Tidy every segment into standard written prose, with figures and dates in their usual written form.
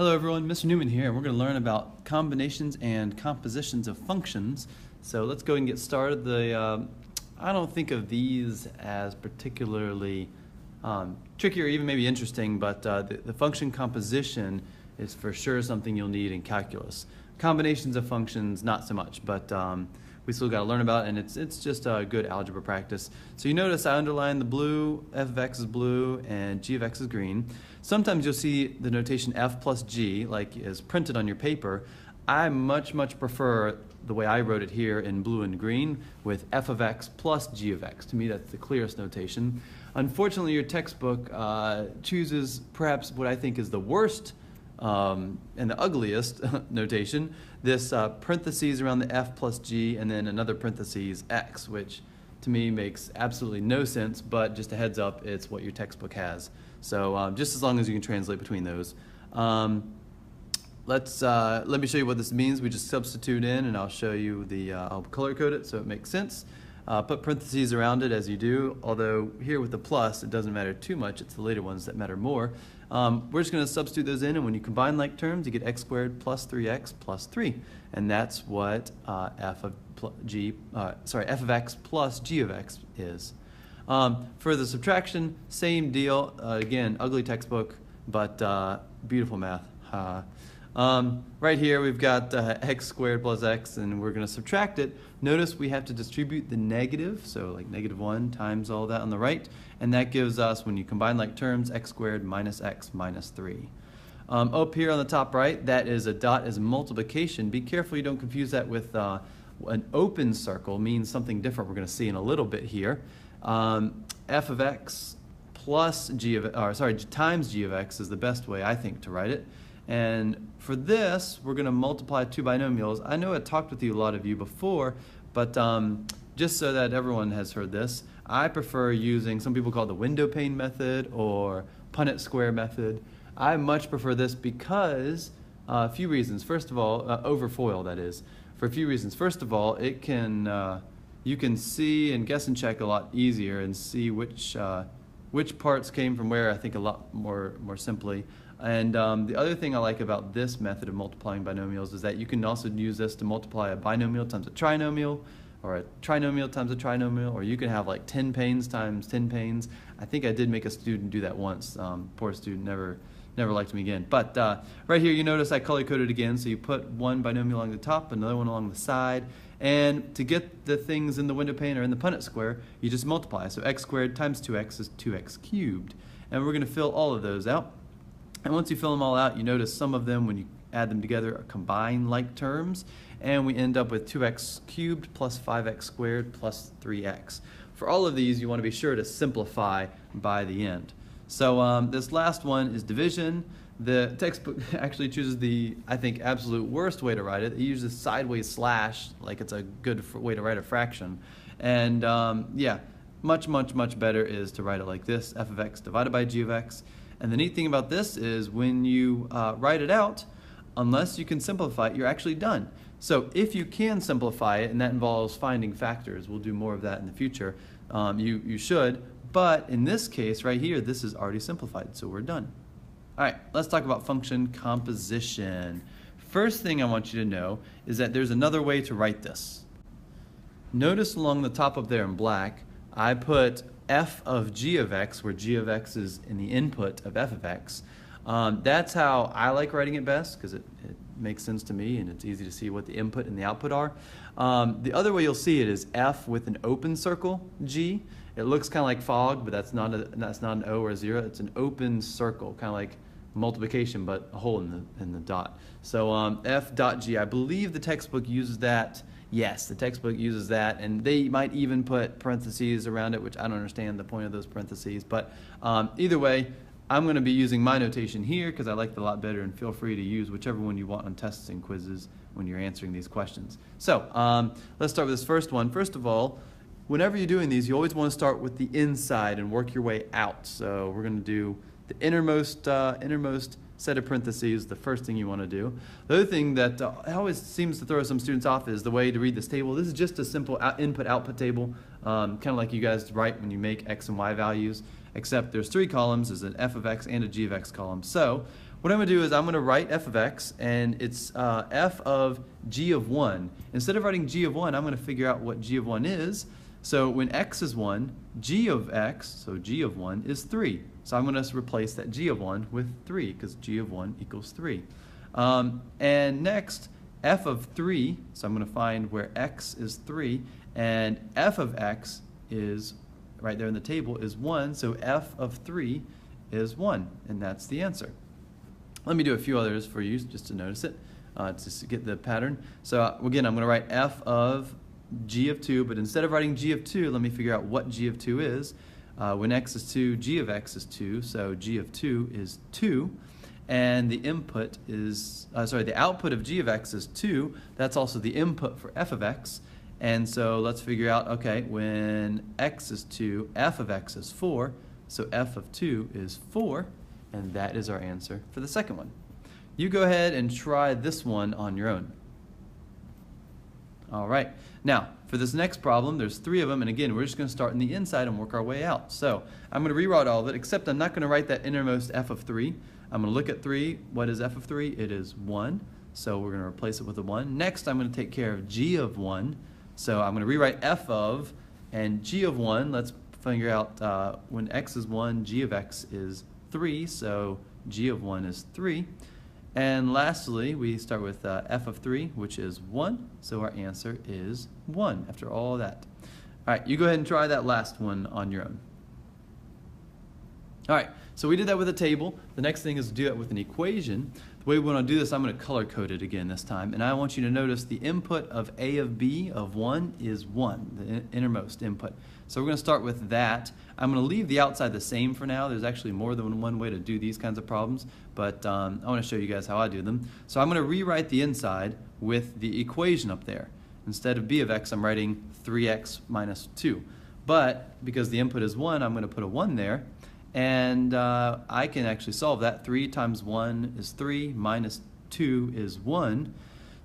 Hello everyone, Mr. Newman here, and we're going to learn about combinations and compositions of functions. So let's go and get started. I don't think of these as particularly tricky or even maybe interesting, but the function composition is for sure something you'll need in calculus. Combinations of functions, not so much, but we still got to learn about it, and it's just a good algebra practice. So you notice I underlined the blue, f of x is blue, and g of x is green. Sometimes you'll see the notation f plus g, like is printed on your paper. I much prefer the way I wrote it here in blue and green with f of x plus g of x. To me, that's the clearest notation. Unfortunately, your textbook chooses perhaps what I think is the worst and the ugliest notation, this parentheses around the f plus g and then another parentheses x, which to me makes absolutely no sense, but just a heads up, it's what your textbook has. So just as long as you can translate between those. Let me show you what this means. We just substitute in, and I'll show you I'll color code it so it makes sense. Put parentheses around it as you do, although here with the plus it doesn't matter too much, it's the later ones that matter more. We're just going to substitute those in, and when you combine like terms you get x squared plus 3x plus 3, and that's what f of x plus g of x is. For the subtraction, same deal. Again, ugly textbook, but beautiful math. Right here we've got x squared plus x, and we're going to subtract it. Notice we have to distribute the negative, so like -1 times all that on the right, and that gives us, when you combine like terms, x squared minus x minus 3. Up here on the top right, that is a dot as multiplication. Be careful you don't confuse that with an open circle. Means something different we're going to see in a little bit here. F of x plus times g of x is the best way, I think, to write it. And for this, we're going to multiply two binomials. I know I talked with a lot of you before, but just so that everyone has heard this, I prefer using, some people call it the window pane method or Punnett square method. I much prefer this because a few reasons. First of all, over FOIL, that is. For a few reasons. First of all, it can you can see and guess and check a lot easier and see which parts came from where, I think, a lot more simply. And the other thing I like about this method of multiplying binomials is that you can also use this to multiply a binomial times a trinomial, or a trinomial times a trinomial, or you can have like 10 panes times 10 panes. I think I did make a student do that once. Poor student, never liked me again. But right here you notice I color coded again, so you put one binomial along the top, another one along the side, and to get the things in the window pane or in the Punnett square, you just multiply. So x squared times 2x is 2x cubed. And we're going to fill all of those out. And once you fill them all out, you notice some of them, when you add them together, are combined like terms, and we end up with 2x cubed plus 5x squared plus 3x. For all of these, you want to be sure to simplify by the end. So this last one is division. The textbook actually chooses the, I think, absolute worst way to write it. It uses sideways slash, like it's a good way to write a fraction. And yeah, much better is to write it like this, f of x divided by g of x. And the neat thing about this is when you write it out, unless you can simplify it, you're actually done. So if you can simplify it, and that involves finding factors, we'll do more of that in the future, you should. But in this case right here, this is already simplified, so we're done. All right, let's talk about function composition. First thing I want you to know is that there's another way to write this. Notice along the top up there in black, I put f of g of x, where g of x is in the input of f of x. That's how I like writing it best, because it makes sense to me and it's easy to see what the input and the output are. The other way you'll see it is f with an open circle g. It looks kind of like fog, but that's not an O or a 0. It's an open circle, kind of like multiplication, but a hole in the dot. So f dot g, I believe the textbook uses that. Yes, the textbook uses that, and they might even put parentheses around it, which I don't understand the point of those parentheses. But either way, I'm going to be using my notation here because I like it a lot better, and feel free to use whichever one you want on tests and quizzes when you're answering these questions. So let's start with this first one. First of all, whenever you're doing these, you always want to start with the inside and work your way out. So we're going to do the innermost set of parentheses, the first thing you want to do. The other thing that always seems to throw some students off is the way to read this table. This is just a simple input-output table, kind of like you guys write when you make x and y values. except there's 3 columns. There's an f of x and a g of x column. So what I'm going to do is I'm going to write f of x, and it's f of g of 1. Instead of writing g of 1, I'm going to figure out what g of 1 is. So when x is 1, g of x, so g of 1, is 3. So I'm going to replace that g of 1 with 3, because g of 1 equals 3. And next, f of 3, so I'm going to find where x is 3, and f of x is, right there in the table, is 1, so f of 3 is 1, and that's the answer. Let me do a few others for you just to notice it, just to get the pattern. So again, I'm going to write f of g of 2, but instead of writing g of 2, let me figure out what g of 2 is. When x is 2, g of x is 2, so g of 2 is 2. And the input is, the output of g of x is 2. That's also the input for f of x. And so let's figure out, okay, when x is 2, f of x is 4, so f of 2 is 4. And that is our answer for the second one. You go ahead and try this one on your own. All right. Now, for this next problem, there's 3 of them, and again, we're just going to start in the inside and work our way out. So I'm going to rewrite all of it, except I'm not going to write that innermost f of 3. I'm going to look at 3. What is f of 3? It is 1. So we're going to replace it with a 1. Next, I'm going to take care of g of 1. So I'm going to rewrite f of, and g of 1, let's figure out when x is 1, g of x is 3, so g of 1 is 3. And lastly, we start with f of 3, which is 1, so our answer is 1 after all that. All right, you go ahead and try that last one on your own. All right, so we did that with a table. The next thing is to do that with an equation. The way we want to do this, I'm going to color code it again this time, and I want you to notice the input of a of b of 1 is 1, the innermost input. So we're going to start with that. I'm going to leave the outside the same for now. There's actually more than one way to do these kinds of problems, but I want to show you guys how I do them. So I'm going to rewrite the inside with the equation up there. Instead of b of x, I'm writing 3x minus 2. But because the input is 1, I'm going to put a 1 there. And I can actually solve that. 3 times 1 is 3, minus 2 is 1.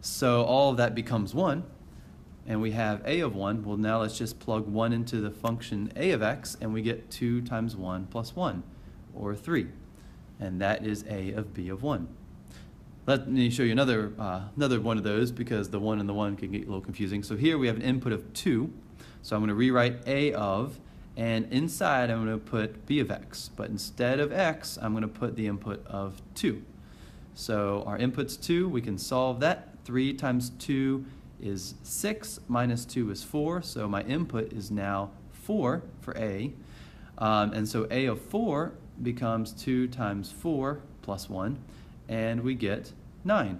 So all of that becomes 1. And we have a of 1. Well, now let's just plug 1 into the function a of x, and we get 2 times 1 plus 1, or 3. And that is a of b of 1. Let me show you another one of those, because the 1 and the 1 can get a little confusing. So here we have an input of 2. So I'm going to rewrite a of, and inside I'm going to put b of x. But instead of x, I'm going to put the input of 2. So our input's 2. We can solve that. 3 times 2 is 6, minus 2 is 4, so my input is now 4 for a. And so a of 4 becomes 2 times 4 plus 1, and we get 9.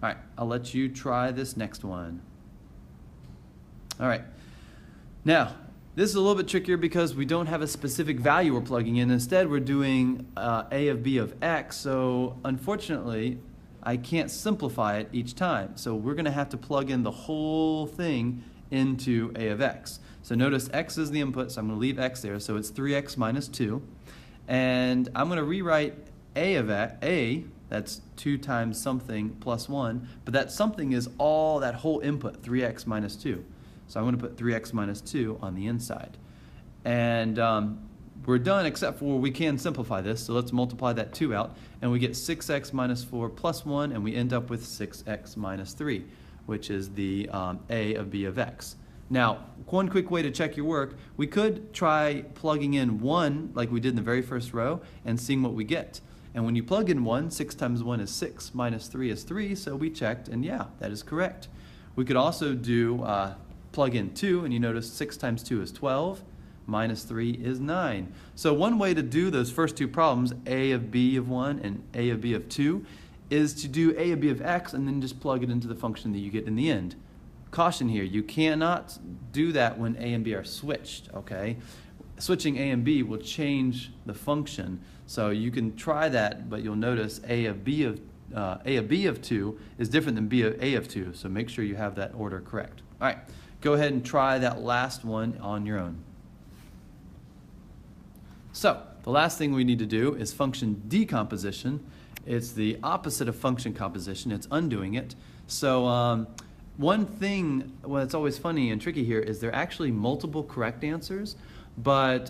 All right, I'll let you try this next one. All right, now this is a little bit trickier because we don't have a specific value we're plugging in. Instead, we're doing a of b of x, so unfortunately, I can't simplify it each time. So we're going to have to plug in the whole thing into a of x. So notice x is the input, so I'm going to leave x there. So it's 3x minus 2. And I'm going to rewrite a of a, that's 2 times something plus 1. But that something is all that whole input, 3x minus 2. So I'm going to put 3x minus 2 on the inside. And we're done except for we can simplify this, so let's multiply that 2 out, and we get 6x minus 4 plus 1, and we end up with 6x minus 3, which is the a of b of x. Now, one quick way to check your work, we could try plugging in 1 like we did in the very first row and seeing what we get. And when you plug in 1, 6 times 1 is 6, minus 3 is 3, so we checked, and yeah, that is correct. We could also do plug in 2, and you notice 6 times 2 is 12. Minus 3 is 9. So one way to do those first two problems, a of b of 1 and a of b of 2, is to do a of b of x and then just plug it into the function that you get in the end. Caution here, you cannot do that when a and b are switched, okay? Switching a and b will change the function. So you can try that, but you'll notice a of b of 2 is different than b of a of 2, so make sure you have that order correct. All right, go ahead and try that last one on your own. So the last thing we need to do is function decomposition. It's the opposite of function composition. It's undoing it. So one thing, well, it's always funny and tricky here, is there are actually multiple correct answers, but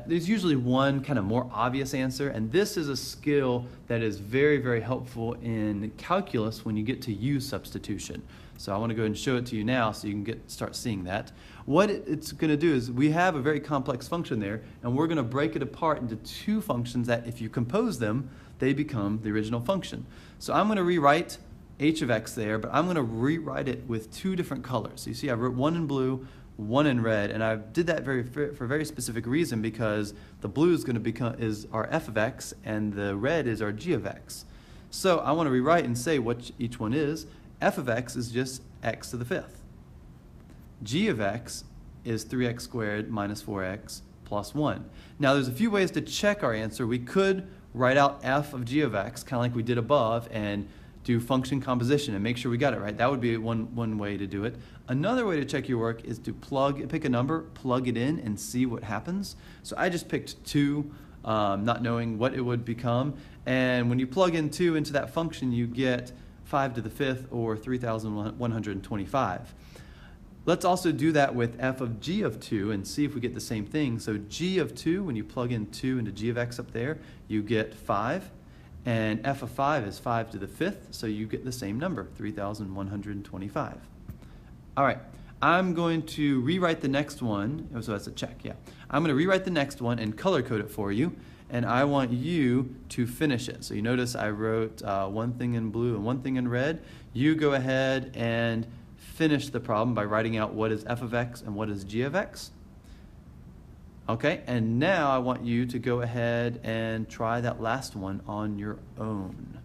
there's usually one kind of more obvious answer, and this is a skill that is very, very helpful in calculus when you get to u substitution. So I want to go ahead and show it to you now so you can start seeing that. What it's going to do is we have a very complex function there, and we're going to break it apart into two functions that if you compose them, they become the original function. So I'm going to rewrite h of x there, but I'm going to rewrite it with two different colors. So you see I wrote one in blue, one in red, and I did that for a very specific reason, because the blue is going to is our f of x and the red is our g of x. So I want to rewrite and say what each one is. F of x is just x to the fifth. G of x is 3x squared minus 4x plus 1. Now there's a few ways to check our answer. We could write out f of g of x, kind of like we did above, and do function composition and make sure we got it right. That would be one way to do it. Another way to check your work is to pick a number, plug it in, and see what happens. So I just picked 2, not knowing what it would become. And when you plug in 2 into that function, you get 5 to the fifth, or 3,125. Let's also do that with f of g of 2 and see if we get the same thing. So g of 2, when you plug in 2 into g of x up there, you get 5. And f of 5 is 5 to the fifth, so you get the same number, 3,125. All right, I'm going to rewrite the next one. Oh, so that's a check, yeah. I'm going to rewrite the next one and color code it for you, and I want you to finish it. So you notice I wrote one thing in blue and one thing in red. You go ahead and finish the problem by writing out what is f of x and what is g of x. Okay, and now I want you to go ahead and try that last one on your own.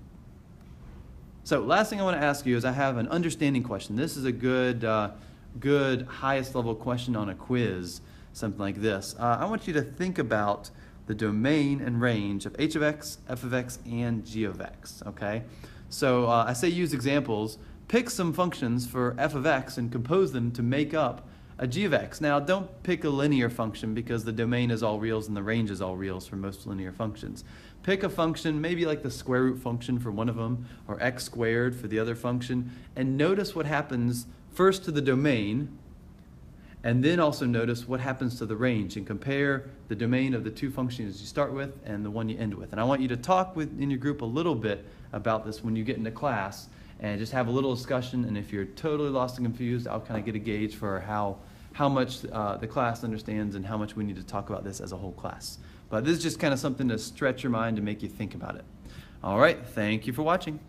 So last thing I want to ask you is I have an understanding question. This is a good highest level question on a quiz, something like this. I want you to think about the domain and range of h of x, f of x, and g of x, okay? So I say use examples. Pick some functions for f of x and compose them to make up a g of x. Now, don't pick a linear function because the domain is all reals and the range is all reals for most linear functions. Pick a function, maybe like the square root function for one of them, or x squared for the other function, and notice what happens first to the domain, and then also notice what happens to the range, and compare the domain of the two functions you start with and the one you end with. And I want you to talk in your group a little bit about this when you get into class, and just have a little discussion, and if you're totally lost and confused, I'll kind of get a gauge for how much the class understands and how much we need to talk about this as a whole class. But this is just kind of something to stretch your mind and make you think about it. All right, thank you for watching.